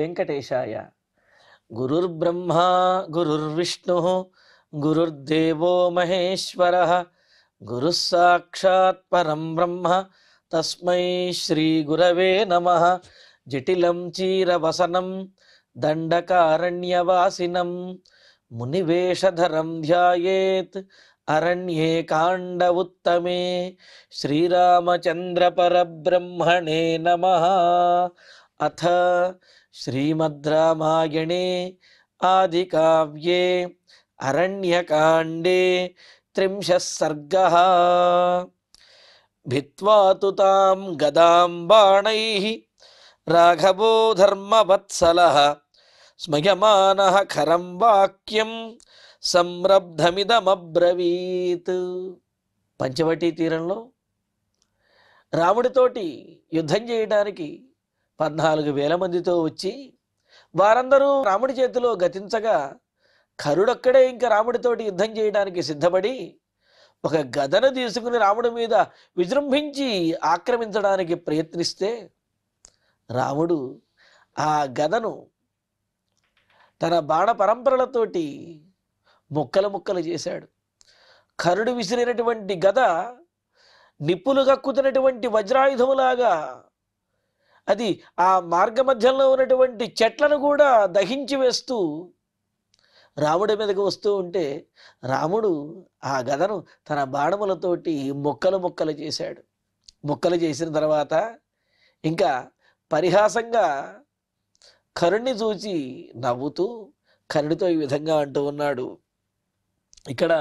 వెంకటేశాయ. గురుర్బ్రహ్మ గురుర్విష్ణు గురుర్దేవో మహేశ్వరః గురుః సాక్షాత్ పరం బ్రహ్మ తస్మై శ్రీ గురవే నమః. జటిలం చీరవసనం దండకారణ్యవాసినం మునివేషధరం ధ్యాయేత్ అరణ్యే కాండ ఉత్తమే. శ్రీరామచంద్ర పరబ్రహ్మణే నమః. అథ శ్రీమద్ రామాయణే ఆదికావ్యే అరణ్యకాండే 30 సర్గః. భిత్వా తు తాం గదాం బాణైః రాఘవో ధర్మవత్సలః స్మయమానః ఖరం వాక్యం సంరబ్ధమిదమబ్రవీత్. పంచవటీ తీరంలో రాముడితోటి యుద్ధం చేయడానికి 14,000 మందితో వచ్చి వారందరూ రాముడి చేతిలో గతించగా కరుడొక్కడే ఇంకా రాముడితోటి యుద్ధం చేయడానికి సిద్ధపడి ఒక గదను తీసుకుని రాముడి మీద విజృంభించి ఆక్రమించడానికి ప్రయత్నిస్తే రాముడు ఆ గదను తన బాణ పరంపరలతోటి ముక్కలు ముక్కలు చేశాడు. కరుడు విసిరినటువంటి గద నిప్పులు కక్కుతున్నటువంటి వజ్రాయుధములాగా అది ఆ మార్గ మధ్యంలో ఉన్నటువంటి చెట్లను కూడా దహించి వేస్తూ రాముడి మీదకి వస్తూ ఉంటే రాముడు ఆ గదను తన బాణములతోటి ముక్కలు ముక్కలు చేశాడు. ముక్కలు చేసిన తర్వాత ఇంకా పరిహాసంగా కరుణ్ణి చూచి నవ్వుతూ కరుడితో ఈ విధంగా అంటూ ఉన్నాడు. ఇక్కడ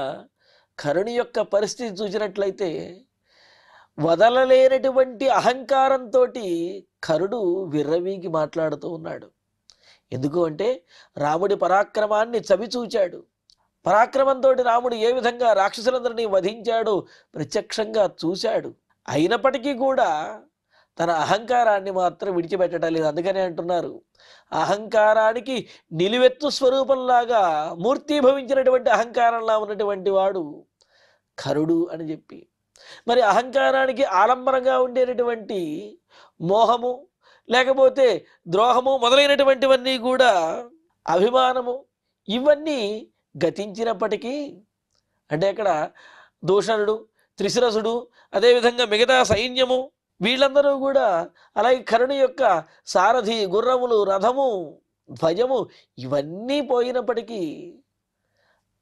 కరుణి యొక్క పరిస్థితి చూసినట్లయితే వదలలేనటువంటి అహంకారంతో కరుడు విర్రవీగి మాట్లాడుతూ ఉన్నాడు. ఎందుకు అంటే రాముడి పరాక్రమాన్ని చవిచూచాడు. పరాక్రమంతో రాముడు ఏ విధంగా రాక్షసులందరినీ వధించాడో ప్రత్యక్షంగా చూశాడు. అయినప్పటికీ కూడా తన అహంకారాన్ని మాత్రం విడిచిపెట్టడం లేదు. అందుకనే అంటున్నారు అహంకారానికి నిలువెత్తు స్వరూపంలాగా మూర్తీభవించినటువంటి అహంకారంలా ఉన్నటువంటి వాడు కరుడు అని చెప్పి, మరి అహంకారానికి ఆలంబనంగా ఉండేటటువంటి మోహము లేకపోతే ద్రోహము మొదలైనటువంటివన్నీ కూడా అభిమానము ఇవన్నీ గతించినప్పటికీ అంటే అక్కడ దూషణుడు త్రిశిరసుడు అదేవిధంగా మిగతా సైన్యము వీళ్ళందరూ కూడా అలాగే కరుణి యొక్క సారథి గుర్రములు రథము ధ్వజము ఇవన్నీ పోయినప్పటికీ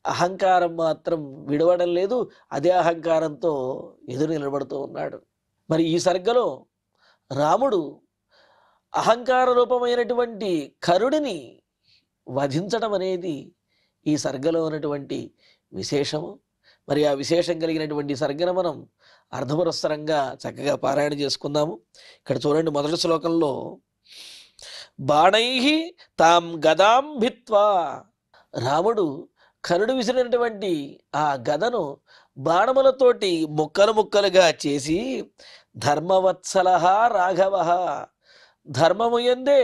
అహంకారం మాత్రం విడవడం లేదు. అదే అహంకారంతో ఎదురు నిలబడుతూ ఉన్నాడు. మరి ఈ సర్గలో రాముడు అహంకార రూపమైనటువంటి కరుడిని వధించడం అనేది ఈ సర్గలో ఉన్నటువంటి విశేషము. మరి ఆ విశేషం కలిగినటువంటి సర్గను మనం అర్ధపురస్సరంగా చక్కగా పారాయణ చేసుకుందాము. ఇక్కడ చూడండి, మొదటి శ్లోకంలో బాణైః తాం గదాం భిత్వా, రాముడు కరుడు విసిరినటువంటి ఆ గదను బాణములతోటి ముక్కలు ముక్కలుగా చేసి ధర్మవత్సలః రాఘవః, ధర్మము యందే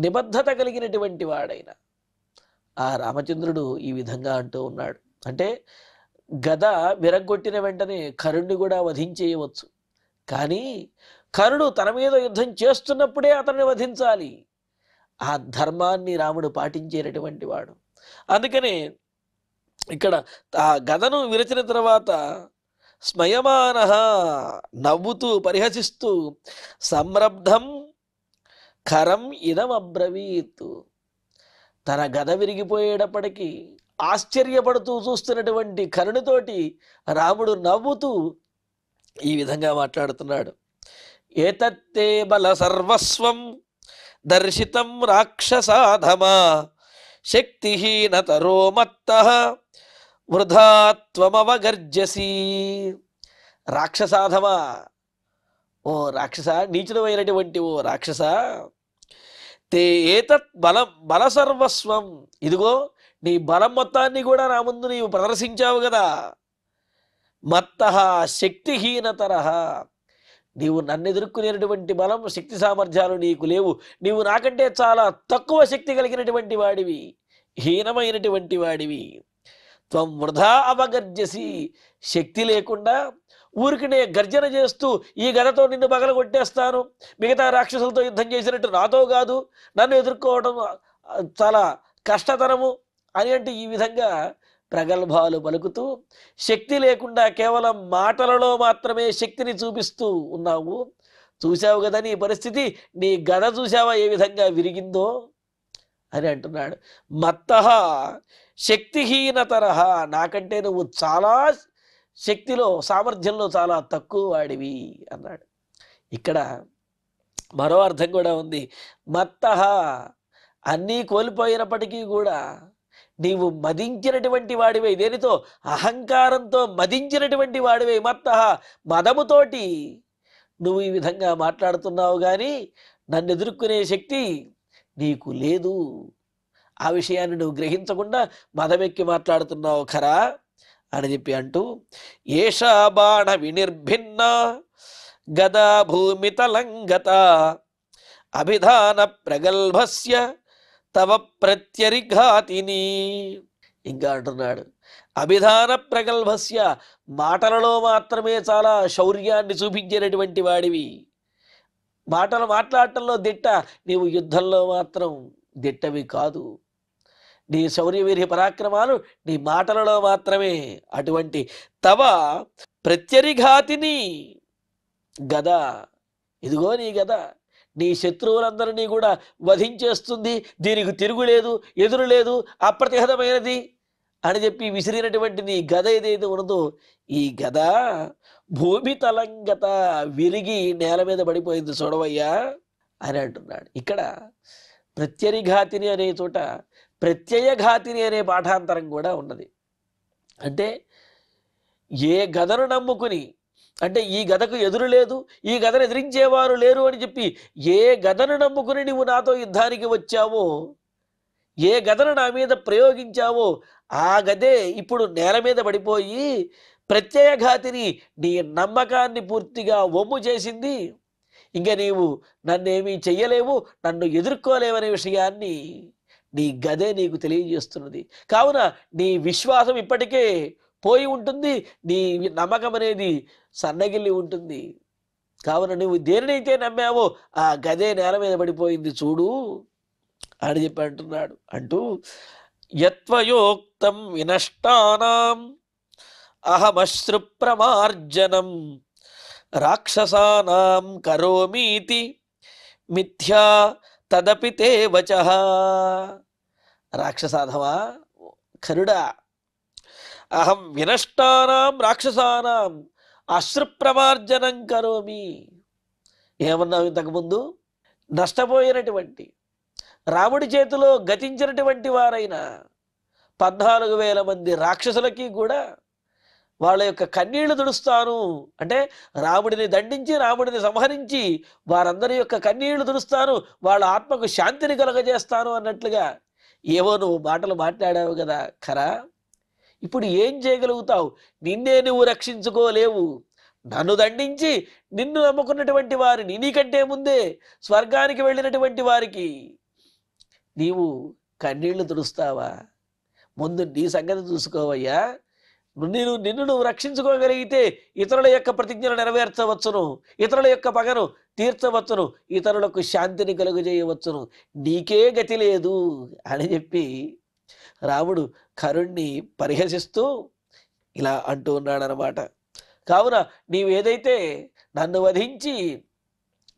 నిబద్ధత కలిగినటువంటి వాడైన ఆ రామచంద్రుడు ఈ విధంగా అంటూ ఉన్నాడు. అంటే గద విరగ్గొట్టిన వెంటనే కరుణ్ణి కూడా వధించేయవచ్చు, కానీ కరుడు తన మీద యుద్ధం చేస్తున్నప్పుడే అతన్ని వధించాలి. ఆ ధర్మాన్ని రాముడు పాటించేటటువంటి వాడు. అందుకనే ఇక్కడ ఆ గదను విరచిన తర్వాత స్మయమానః నవ్వుతూ పరిహసిస్తూ సంరబ్ధం ఖరం ఇదమబ్రవీత్, తన గద విరిగిపోయేటప్పటికీ ఆశ్చర్యపడుతూ చూస్తున్నటువంటి కరుణితోటి రాముడు నవ్వుతూ ఈ విధంగా మాట్లాడుతున్నాడు. ఏతత్తే బల సర్వస్వం దర్శితం రాక్షసాధమా శక్తిహీనతరో మత్తః వృధాత్వమవగర్జసి. రాక్షసాధమా, ఓ రాక్షస, నీచుడు అయినటువంటి ఓ రాక్షస, తే ఏతత్ బల సర్వస్వం, ఇదిగో నీ బలం మొత్తాన్ని కూడా నా ముందు నీవు ప్రదర్శించావు కదా. మత్తః శక్తిహీనతరః, నీవు నన్ను ఎదుర్కొనేటువంటి బలం శక్తి సామర్థ్యాలు నీకు లేవు. నీవు నాకంటే చాలా తక్కువ శక్తి కలిగినటువంటి వాడివి, హీనమైనటువంటి వాడివి. త్వం వృధా అవగర్జసి, శక్తి లేకుండా ఊరికినే గర్జన చేస్తూ ఈ గదతో నిన్ను పగలగొట్టేస్తాను, మిగతా రాక్షసులతో యుద్ధం చేసినట్టు నాతో కాదు, నన్ను ఎదుర్కోవడం చాలా కష్టతరము అని అంటే ఈ విధంగా ప్రగల్భాలు పలుకుతూ శక్తి లేకుండా కేవలం మాటలలో మాత్రమే శక్తిని చూపిస్తూ ఉన్నావు. చూశావు కదా నీ పరిస్థితి, నీ గద చూశావా ఏ విధంగా విరిగిందో అని అంటున్నాడు. మత్తః శక్తిహీనతరహ, నాకంటే నువ్వు చాలా శక్తిలో సామర్థ్యంలో చాలా తక్కువ వాడివి అన్నాడు. ఇక్కడ మరో అర్థం కూడా ఉంది. మత్తః అన్నీ కోల్పోయినప్పటికీ కూడా నీవు మదించినటువంటి వాడివే, దేనితో? అహంకారంతో మదించినటువంటి వాడివే. మత్తః మదముతోటి నువ్వు ఈ విధంగా మాట్లాడుతున్నావు, కానీ నన్ను ఎదుర్కొనే శక్తి నీకు లేదు. ఆ విషయాన్ని నువ్వు గ్రహించకుండా మదమెక్కి మాట్లాడుతున్నావు ఖరా అని చెప్పి అంటూ, ఏషా బాణ వినిర్భిన్న గదా భూమితలంగత అభిధాన ప్రగల్భస్య తవ ప్రత్యరిఘాతిని. ఇంకా అంటున్నాడు, అభిధాన ప్రగల్భస్య, మాటలలో మాత్రమే చాలా శౌర్యాన్ని చూపించేటటువంటి వాడివి, మాటలు మాట్లాడటంలో దిట్ట, నీవు యుద్ధంలో మాత్రం దిట్టవి కాదు. నీ శౌర్యవీర్య పరాక్రమాలు నీ మాటలలో మాత్రమే అటువంటి. తవ ప్రత్యరిఘాతిని గద, ఇదిగో నీ గద నీ శత్రువులందరినీ కూడా వధించేస్తుంది, దీనికి తిరుగులేదు, ఎదురు లేదు, అప్రతిహతమైనది అని చెప్పి విసిరినటువంటి నీ గద ఏదైతే ఉన్నదో ఈ గద భూమి తలంగత, విరిగి నేల మీద పడిపోయింది చూడవయ్యా అని అంటున్నాడు. ఇక్కడ ప్రత్యరిఘాతిని అనే చోట ప్రత్యయఘాతిని అనే పాఠాంతరం కూడా ఉన్నది. అంటే ఏ గదను నమ్ముకుని, అంటే ఈ గదకు ఎదురు లేదు, ఈ గదను ఎదిరించేవారు లేరు అని చెప్పి ఏ గదను నమ్ముకుని నువ్వు నాతో యుద్ధానికి వచ్చావో, ఏ గదను నా మీద ప్రయోగించావో ఆ గదే ఇప్పుడు నేల మీద పడిపోయి ప్రత్యయఘాతిని, నీ నమ్మకాన్ని పూర్తిగా వమ్ము చేసింది. ఇంకా నీవు నన్నేమీ చెయ్యలేవు, నన్ను ఎదుర్కోలేవనే విషయాన్ని నీ గదే నీకు తెలియజేస్తున్నది. కావున నీ విశ్వాసం ఇప్పటికే పోయి ఉంటుంది, నీ నమ్మకం అనేది సన్నగిల్లి ఉంటుంది. కావున నువ్వు దేనినైతే నమ్మావో ఆ గదే నేల మీద పడిపోయింది చూడు అని చెప్పి అంటున్నాడు. అంటూ యత్వయోక్తం వినష్టానాం అహమశ్రు ప్రమార్జనం రాక్షసానాం కరోమీతి మిథ్యా తదపి తే వచః. రాక్షసాధమా, ఖరుడా, అహం వినష్టానాం రాక్షసానాం అశ్రుప్రమార్జనం కరోమి. ఏమన్నావు ఇంతకుముందు? నష్టపోయినటువంటి, రాముడి చేతిలో గతించినటువంటి వారైన 14,000 మంది రాక్షసులకి కూడా వాళ్ళ యొక్క కన్నీళ్లు తుడుస్తాను, అంటే రాముడిని దండించి రాముడిని సంహరించి వారందరి యొక్క కన్నీళ్లు తుడుస్తాను, వాళ్ళ ఆత్మకు శాంతిని కలగజేస్తాను అన్నట్లుగా ఏవో నువ్వు మాటలు మాట్లాడావు కదా ఖరా. ఇప్పుడు ఏం చేయగలుగుతావు? నిన్నే నువ్వు రక్షించుకోలేవు. నన్ను దండించి నిన్ను నమ్ముకున్నటువంటి వారిని, నీకంటే ముందే స్వర్గానికి వెళ్ళినటువంటి వారికి నీవు కన్నీళ్లు తుడుస్తావా? ముందు నీ సంగతి చూసుకోవయ్యా. నిన్ను నువ్వు రక్షించుకోగలిగితే ఇతరుల యొక్క ప్రతిజ్ఞలు నెరవేర్చవచ్చును, ఇతరుల యొక్క పగను తీర్చవచ్చును, ఇతరులకు శాంతిని కలుగజేయవచ్చును, నీకే గతి లేదు అని చెప్పి రాముడు కరుణ్ణి పరిహసిస్తూ ఇలా అంటూ ఉన్నాడనమాట. కావున నీవేదైతే నన్ను వధించి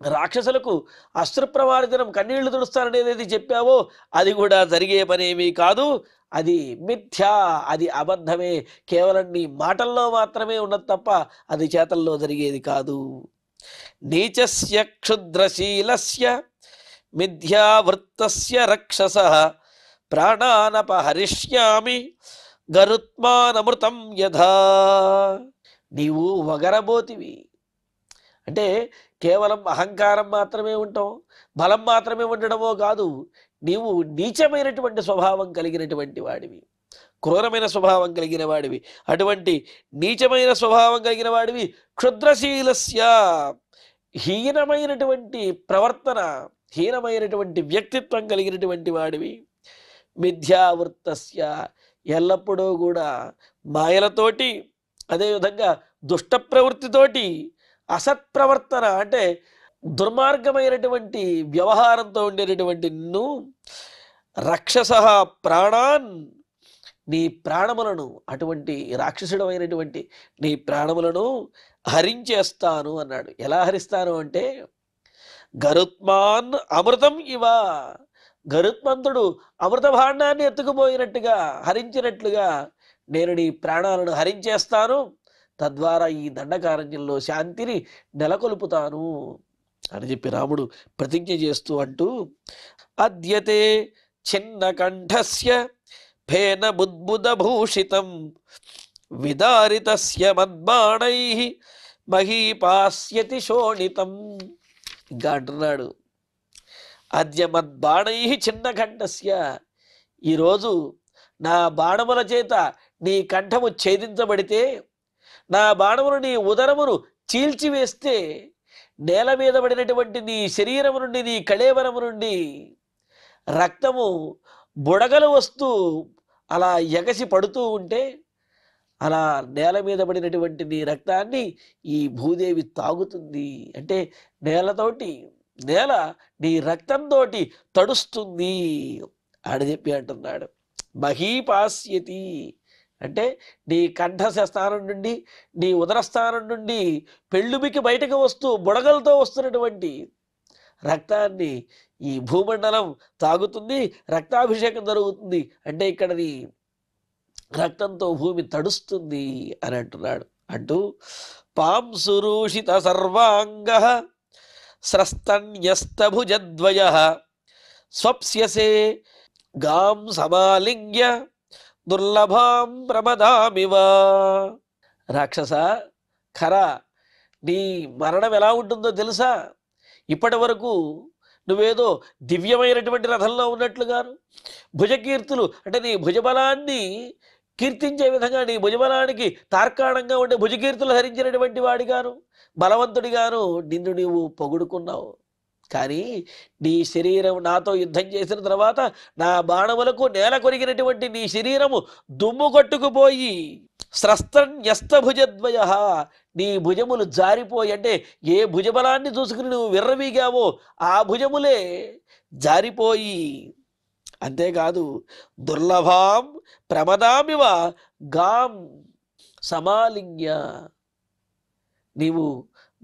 రాక్షసులకు అశ్రుప్రమార్జనం కన్నీళ్లు తుడుస్తాననేది చెప్పావో అది కూడా జరిగే పనేమీ కాదు, అది మిథ్యా, అది అబద్ధమే, కేవలం నీ మాటల్లో మాత్రమే ఉన్నది తప్ప అది చేతల్లో జరిగేది కాదు. నీచస్య క్షుద్రశీలస్య మిథ్యావృత్తస్య రక్షసః ప్రాణానపహరిష్యామి గరుత్మానమృతం యథా. నీవు వగరబోతివి, అంటే కేవలం అహంకారం మాత్రమే ఉండటం, బలం మాత్రమే ఉండడమో కాదు, నీవు నీచమైనటువంటి స్వభావం కలిగినటువంటి వాడివి, క్రూరమైన స్వభావం కలిగిన వాడివి. అటువంటి నీచమైన స్వభావం కలిగిన వాడివి. క్షుద్రశీలస్య, హీనమైనటువంటి ప్రవర్తన, హీనమైనటువంటి వ్యక్తిత్వం కలిగినటువంటి వాడివి. మిథ్యావృత్తస్య, ఎల్లప్పుడూ కూడా మాయలతోటి, అదేవిధంగా దుష్ట ప్రవృత్తితోటి అసత్ప్రవర్తన అంటే దుర్మార్గమైనటువంటి వ్యవహారంతో ఉండేటటువంటి నిన్ను రక్షస ప్రాణాన్ నీ ప్రాణములను అటువంటి రాక్షసుడమైనటువంటి నీ ప్రాణములను హరించేస్తాను అన్నాడు. ఎలా హరిస్తాను అంటే గరుత్మాన్ అమృతం ఇవ, గరుత్మంతుడు అమృత భాండాన్ని ఎత్తుకుపోయినట్టుగా హరించినట్లుగా నేను నీ ప్రాణాలను హరించేస్తాను, తద్వారా ఈ దండకారణ్యంలో శాంతిని నెలకొల్పుతాను అని చెప్పి రాముడు ప్రతిజ్ఞ చేస్తూ అంటూ అద్యతే చిన్న కంఠస్య ఫేన బుద్బుదభూషితం విదారితస్య మద్బాణై మహీపాస్యతి శోణితం. ఇంకా అంటున్నాడు అద్య మద్బాణై చిన్న కంఠస్య, ఈరోజు నా బాణముల చేత నీ కంఠము ఛేదించబడితే, నా బాణములు నీ ఉదరమును చీల్చివేస్తే, నేల మీద పడినటువంటి నీ శరీరము నుండి నీ కళేవరము నుండి రక్తము బుడగలు వస్తూ అలా ఎగసి పడుతూ ఉంటే, అలా నేల మీద పడినటువంటి నీ రక్తాన్ని ఈ భూదేవి తాగుతుంది. అంటే నేల నీ రక్తంతో తడుస్తుంది అని చెప్పి అంటున్నాడు. మహీపాస్యతి అంటే నీ కంఠస్థానం నుండి నీ ఉదరస్థానం నుండి పెళ్ళుబికి బయటకు వస్తూ బుడగలతో వస్తున్నటువంటి రక్తాన్ని ఈ భూమండలం తాగుతుంది, రక్తాభిషేకం జరుగుతుంది. అంటే ఇక్కడ నీ రక్తంతో భూమి తడుస్తుంది అని అంటున్నాడు. అంటూ పాంసురూషిత సర్వాంగ స్రస్తన్యస్తభుజద్వయ స్వప్స్యసే గాం సమాలింగ్య దుర్లభాం ప్రమదామివ. రాక్షస ఖర, నీ మరణం ఎలా ఉంటుందో తెలుసా? ఇప్పటి వరకు నువ్వేదో దివ్యమైనటువంటి రథంలో ఉన్నట్లుగాను, భుజకీర్తులు అంటే నీ భుజబలాన్ని కీర్తించే విధంగా, నీ భుజబలానికి తార్కాణంగా ఉండే భుజకీర్తులు ధరించినటువంటి వాడిగాను, బలవంతుడిగాను నిన్ను నీవు పొగుడుకున్నావు. కానీ నీ శరీరం నాతో యుద్ధం చేసిన తర్వాత నా బాణములకు నేల కొరిగినటువంటి నీ శరీరము దుమ్ము కొట్టుకుపోయి స్రస్తన్యస్తభుజద్వయ, నీ భుజములు జారిపోయి, అంటే ఏ భుజబలాన్ని చూసుకుని నువ్వు విర్రవీగావో ఆ భుజములే జారిపోయి, అంతేకాదు దుర్లభాం ప్రమదామివ గాం సమాలింగ్య, నీవు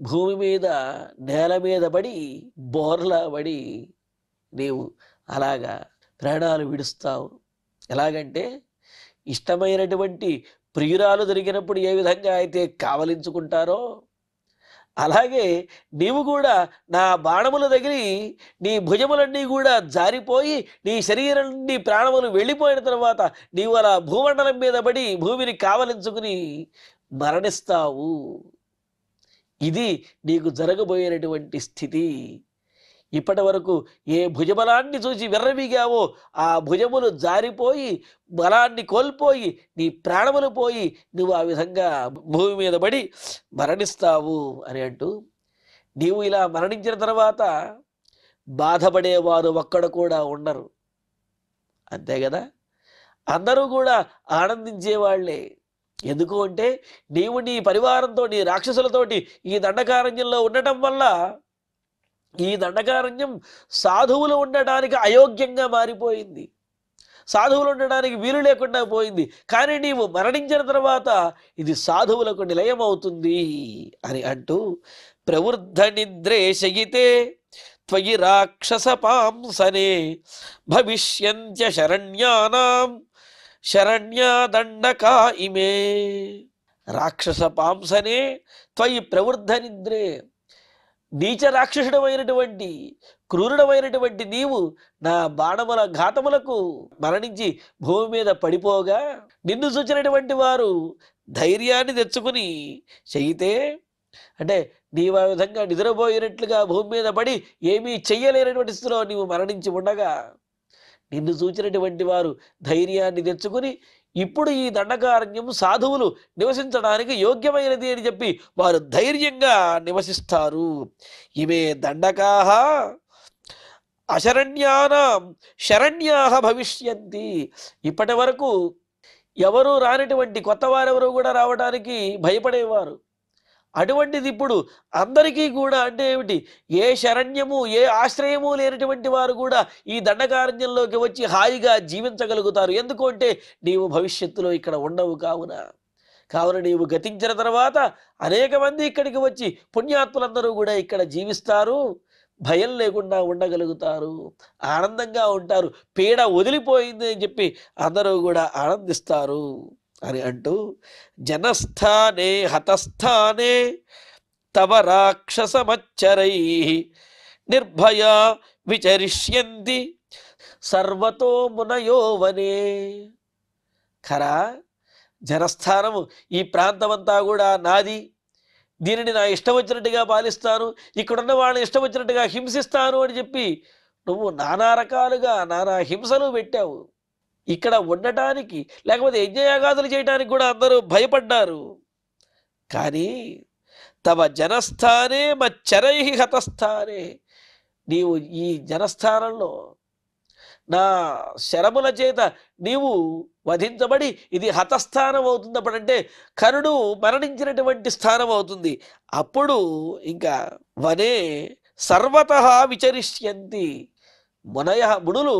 భూమి మీద నేల మీద పడి బోర్లా పడి నీవు అలాగా ప్రాణాలు విడుస్తావు. ఎలాగంటే ఇష్టమైనటువంటి ప్రియురాలు దొరికినప్పుడు ఏ విధంగా అయితే కావలించుకుంటారో అలాగే నీవు కూడా నా బాణముల దగ్గర నీ భుజములన్నీ కూడా జారిపోయి నీ శరీరం నుండి ప్రాణములు వెళ్ళిపోయిన తర్వాత నీవు అలా భూమండలం మీద పడి భూమిని కావలించుకుని మరణిస్తావు. ఇది నీకు జరగబోయేటువంటి స్థితి. ఇప్పటి వరకు ఏ భుజబలాన్ని చూసి విర్రవీగావో ఆ భుజములు జారిపోయి బలాన్ని కోల్పోయి నీ ప్రాణములు పోయి నువ్వు ఆ విధంగా భూమి మీద పడి మరణిస్తావు అని అంటూ, నీవు ఇలా మరణించిన తర్వాత బాధపడేవారు ఒక్కడ కూడా ఉండరు, అంతే కదా. అందరూ కూడా ఆనందించేవాళ్లే. ఎందుకు అంటే నీవు నీ పరివారంతో నీ రాక్షసులతోటి ఈ దండకారణ్యంలో ఉండటం వల్ల ఈ దండకారణ్యం సాధువులు ఉండడానికి అయోగ్యంగా మారిపోయింది, సాధువులు ఉండడానికి వీలు లేకుండా పోయింది. కానీ నీవు మరణించిన తర్వాత ఇది సాధువులకు నిలయం అవుతుంది అని అంటూ, ప్రవృద్ధ నిద్రేశయితే త్వయి రాక్షస పాంసనే భవిష్యంత్య శరణ్యానాం శరణ్యా దండకా ఇమే. రాక్షస పాంసనే త్వయి ప్రవృద్ధ నిద్రే, నీచ రాక్షసుడమైనటువంటి క్రూరుడమైనటువంటి నీవు నా బాణముల ఘాతములకు మరణించి భూమి మీద పడిపోగా నిన్ను చూచినటువంటి వారు ధైర్యాన్ని తెచ్చుకుని చెయ్యితే, అంటే నీవు ఆ విధంగా నిద్రపోయినట్లుగా భూమి మీద పడి ఏమీ చెయ్యలేనటువంటి స్థితిలో నీవు మరణించి ఉండగా నిన్ను చూచినటువంటి వారు ధైర్యాన్ని తెచ్చుకుని ఇప్పుడు ఈ దండకారణ్యం సాధువులు నివసించడానికి యోగ్యమైనది అని చెప్పి వారు ధైర్యంగా నివసిస్తారు. ఇవే దండకాః అశరణ్యానాం శరణ్యాః భవిష్యంతి. ఇప్పటి వరకు ఎవరు రానటువంటి కొత్త వారెవరు కూడా రావడానికి భయపడేవారు. అటువంటిది ఇప్పుడు అందరికీ కూడా అంటే ఏమిటి, ఏ శరణ్యము ఏ ఆశ్రయము లేనటువంటి వారు కూడా ఈ దండకారణ్యంలోకి వచ్చి హాయిగా జీవించగలుగుతారు. ఎందుకు అంటే నీవు భవిష్యత్తులో ఇక్కడ ఉండవు కావున నీవు గతించిన తర్వాత అనేక మంది ఇక్కడికి వచ్చి పుణ్యాత్ములందరూ కూడా ఇక్కడ జీవిస్తారు, భయం లేకుండా ఉండగలుగుతారు, ఆనందంగా ఉంటారు, పీడ వదిలిపోయింది అని చెప్పి అందరూ కూడా ఆనందిస్తారు అని అంటూ జనస్థానే హతస్థానే తవ రాక్షసమచ్చరై నిర్భయ విచరిష్యంతి సర్వతో మునయో వనే. ఖరా జనస్థానము ఈ ప్రాంతమంతా కూడా నాది, దీనిని నా ఇష్టం వచ్చినట్టుగా పాలిస్తాను, ఇక్కడున్న వాళ్ళని ఇష్టం వచ్చినట్టుగా హింసిస్తాను అని చెప్పి నువ్వు నానా రకాలుగా నానా హింసలు పెట్టావు. ఇక్కడ ఉండటానికి లేకపోతే యజ్ఞయాగాదులు చేయడానికి కూడా అందరూ భయపడ్డారు. కానీ తవ జనస్థానే మచ్చరై హతస్థానే, నీవు ఈ జనస్థానంలో నా శరముల చేత నీవు వధించబడి ఇది హతస్థానం అవుతుంది. అప్పుడంటే కరుడు మరణించినటువంటి స్థానం అవుతుంది. అప్పుడు ఇంకా వనే సర్వత విచరిష్యంతి, మునులు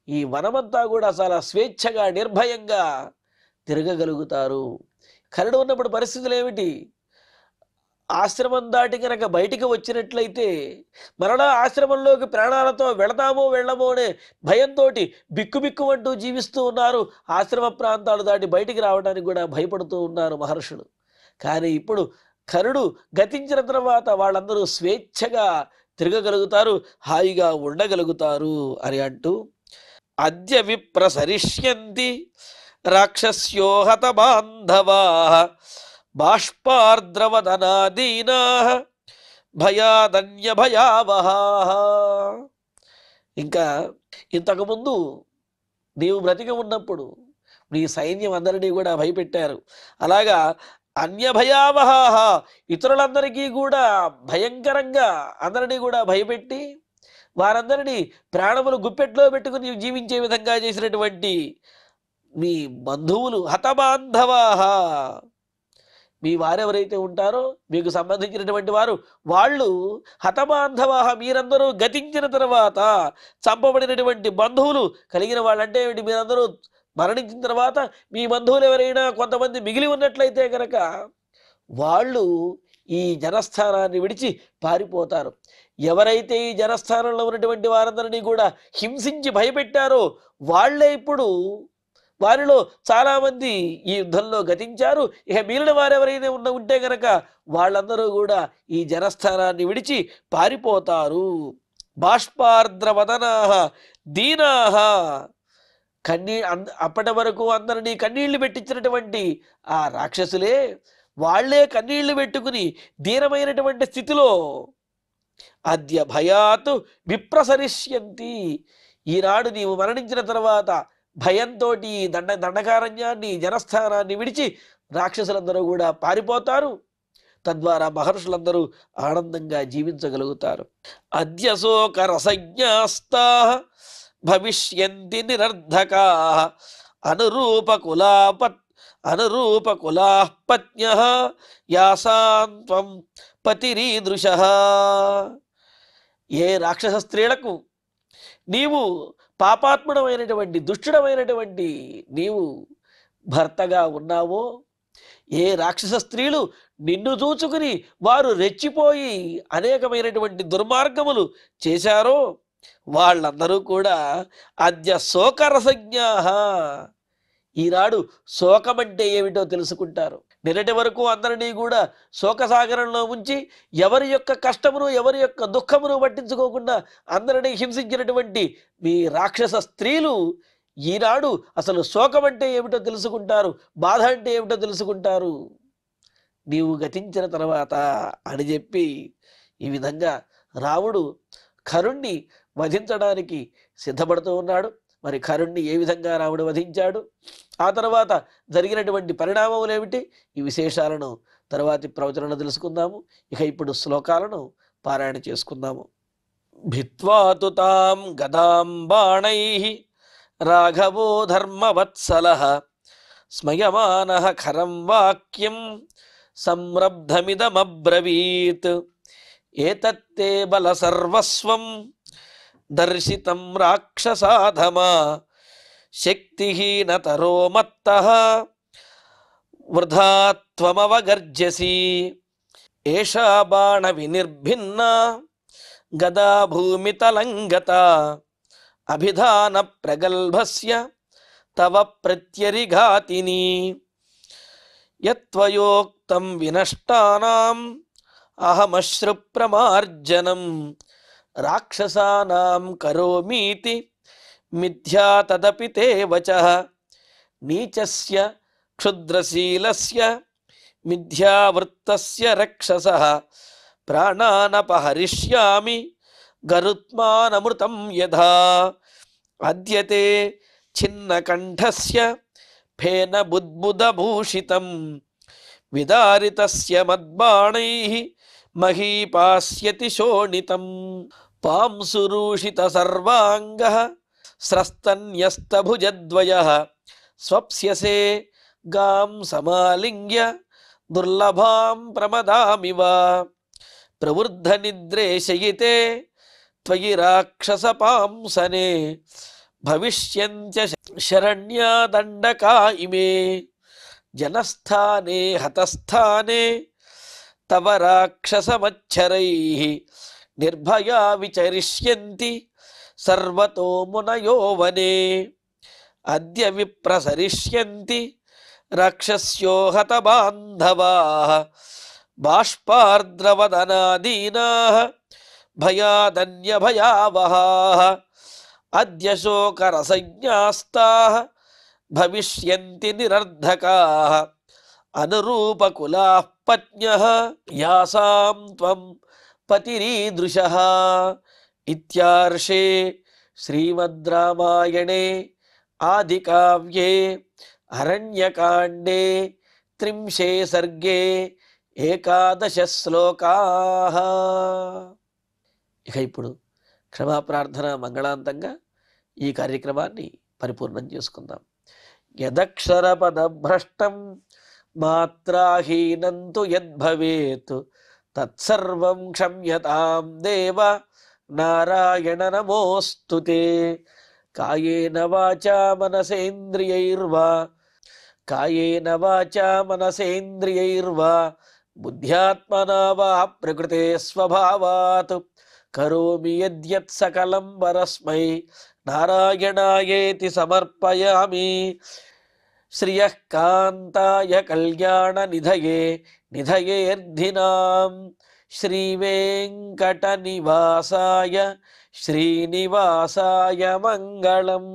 ఈ వనమంతా కూడా చాలా స్వేచ్ఛగా నిర్భయంగా తిరగగలుగుతారు. కరుడు ఉన్నప్పుడు పరిస్థితులు ఏమిటి, ఆశ్రమం దాటి కనుక బయటికి వచ్చినట్లయితే మరలా ఆశ్రమంలోకి ప్రాణాలతో వెళతామో వెళ్ళమో అనే భయంతో బిక్కుబిక్కుమంటూ జీవిస్తూ ఉన్నారు. ఆశ్రమ ప్రాంతాలు దాటి బయటికి రావడానికి కూడా భయపడుతూ ఉన్నారు మహర్షులు. కానీ ఇప్పుడు కరుడు గతించిన తర్వాత వాళ్ళందరూ స్వేచ్ఛగా తిరగగలుగుతారు, హాయిగా ఉండగలుగుతారు అని అంటూ అద్య విప్రసరిష్యంతి రాక్షస్యో హత బాంధవా బాష్పార్ద్రవదనాదీనా భయాదన్య భయావహా. ఇంకా ఇంతకుముందు నీవు బ్రతికి ఉన్నప్పుడు నీ సైన్యం అందరినీ కూడా భయపెట్టారు. అలాగా అన్యభయావహ, ఇతరులందరికీ కూడా భయంకరంగా అందరినీ కూడా భయపెట్టి వారందరినీ ప్రాణములు గుప్పెట్లో పెట్టుకుని జీవించే విధంగా చేసినటువంటి మీ బంధువులు హతబాంధవాహ, మీ వారెవరైతే ఉంటారో మీకు సంబంధించినటువంటి వారు వాళ్ళు హతబాంధవాహ, మీరందరూ గతించిన తర్వాత చంపబడినటువంటి బంధువులు కలిగిన వాళ్ళంటే మీరందరూ మరణించిన తర్వాత మీ బంధువులు ఎవరైనా కొంతమంది మిగిలి ఉన్నట్లయితే కనుక వాళ్ళు ఈ జనస్థానాన్ని విడిచి పారిపోతారు. ఎవరైతే ఈ జనస్థానంలో ఉన్నటువంటి వారందరినీ కూడా హింసించి భయపెట్టారో వాళ్ళే ఇప్పుడు వారిలో చాలామంది ఈ యుద్ధంలో గతించారు. ఇక మిగిలిన వారెవరైనా ఉంటే కనుక వాళ్ళందరూ కూడా ఈ జనస్థానాన్ని విడిచి పారిపోతారు. బాష్పార్ద్రవదనాహ దీనాహ, అప్పటి వరకు అందరినీ కన్నీళ్లు పెట్టించినటువంటి ఆ రాక్షసులే వాళ్లే కన్నీళ్లు పెట్టుకుని దీనమైనటువంటి స్థితిలో అద్య భయాత్ విప్రసరిష్యంతి, ఈనాడు నీవు మరణించిన తర్వాత భయంతో ఈ దండకారణ్యాన్ని జనస్థానాన్ని విడిచి రాక్షసులందరూ కూడా పారిపోతారు. తద్వారా మహర్షులందరూ ఆనందంగా జీవించగలుగుతారు. అద్య శోక రసజ్ఞాస్తా భవిష్యంతి నిరర్ధకా అనురూపకులాః పత్న్యః యాసాంత్వం పతిరీదృశః. ఏ రాక్షస స్త్రీలకు నీవు పాపాత్ముడమైనటువంటి దుష్టుడమైనటువంటి నీవు భర్తగా ఉన్నావో, ఏ రాక్షస స్త్రీలు నిన్ను చూచుకుని వారు రెచ్చిపోయి అనేకమైనటువంటి దుర్మార్గములు చేశారో వాళ్ళందరూ కూడా అద్య శోకరసజ్ఞాః, ఈనాడు శోకమంటే ఏమిటో తెలుసుకుంటారు. నిన్నటి వరకు అందరినీ కూడా శోకసాగరంలో ఉంచి ఎవరి యొక్క కష్టమును ఎవరి యొక్క దుఃఖమును పట్టించుకోకుండా అందరినీ హింసించినటువంటి మీ రాక్షస స్త్రీలు ఈనాడు అసలు శోకమంటే ఏమిటో తెలుసుకుంటారు, బాధ అంటే ఏమిటో తెలుసుకుంటారు నీవు గతించిన తర్వాత అని చెప్పి ఈ విధంగా రాముడు కరుణ్ణి వధించడానికి సిద్ధపడుతూ ఉన్నాడు. మరి కరుణ్ణి ఏ విధంగా రాముడు వధించాడు, ఆ తర్వాత జరిగినటువంటి పరిణామములు ఏమిటి, ఈ విశేషాలను తర్వాతి ప్రవచనంలో తెలుసుకుందాము. ఇక ఇప్పుడు శ్లోకాలను పారాయణ చేసుకుందాము. భిత్వాతు తాం గదాం బాణైః రాఘవో ధర్మవత్సలః స్మయమానః ఖరం వాక్యం సంరబ్ధమిదమబ్రవీత్ ఏతత్తే బల సర్వస్వం దర్శితం రాక్షసాధమా శక్తిహీనతరో మత్తః వృధా త్వమవగర్జసి ఏషా బాణ వినిర్భిన్నా గదా భూమితలంగత అభిధాన ప్రగల్భస్య తవ ప్రత్యరిఘాతిని యత్వయోక్తం వినష్టానాం అహమశ్రు ప్రమార్జనం రాక్షసానాం కరోమీతి మిథ్యా తదపి తే వచః నీచస్య క్షుద్రశీలస్య మిథ్యావృత్తస్య రక్షసః ప్రాణానపహరిష్యామి గరుత్మానమృతం యథా అద్యతే ఛిన్నకంఠస్య ఫేన బుద్బుదభూషితం విదారితస్య మద్బాణైః మహీపాస్యతి శోణితం పాంసురూషిత సర్వాంగః స్రస్తన్యస్తభుజద్వయః స్వప్స్యసే గాం సమాలింగ్య దుర్లభాం ప్రమదామివ ప్రవృద్ధ నిద్రేశయితే త్వయి రాక్షసపాంసనే భవిష్యంత్య శరణ్యా దండకా ఇమే జనస్థానే హతస్థానే తవ రాక్షసమచ్చరైః నిర్భయా విచరిష్యంతి సర్వతో మునయో వనే అద్య విప్రసరిష్యంతి రాక్షస్యో హతబాంధవాః బాష్పార్ద్రవదనాదీనాః భయాదన్యభయావహాః అద్య శోకరసజ్ఞాస్తాః భవిష్యంతి నిరర్ధకాః అనురూపకులాః పత్న్యః యాసాం త్వం పతిరీదృశః ఇత్యార్షే శ్రీమద్ రామాయణే ఆదికావ్యే అరణ్యకాండే త్రింశే సర్గే ఏకాదశ శ్లోకాః. ఇక ఇప్పుడు క్షమాప్రార్థన మంగళాంతంగా ఈ కార్యక్రమాన్ని పరిపూర్ణం చేసుకుందాం. యదక్షరపదభ్రష్టం మాత్రాహీనం తు యద్భవేత్ తత్సర్వం క్షమ్యతాం దేవ నారాయణ నమోస్తుతే. కాయేన వాచా మనసేంద్రియైర్వా బుద్ధ్యాత్మనా వా ప్రకృతే స్వభావాత్ కరోమి యద్యత్ సకలం పరస్మై నారాయణాయేతి సమర్పయామి. శ్రియః కాంతాయ కళ్యాణ నిధయేర్ధినాం శ్రీవేంకట నివాసాయ శ్రీనివాసాయ మంగళం.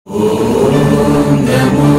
ఓం నమో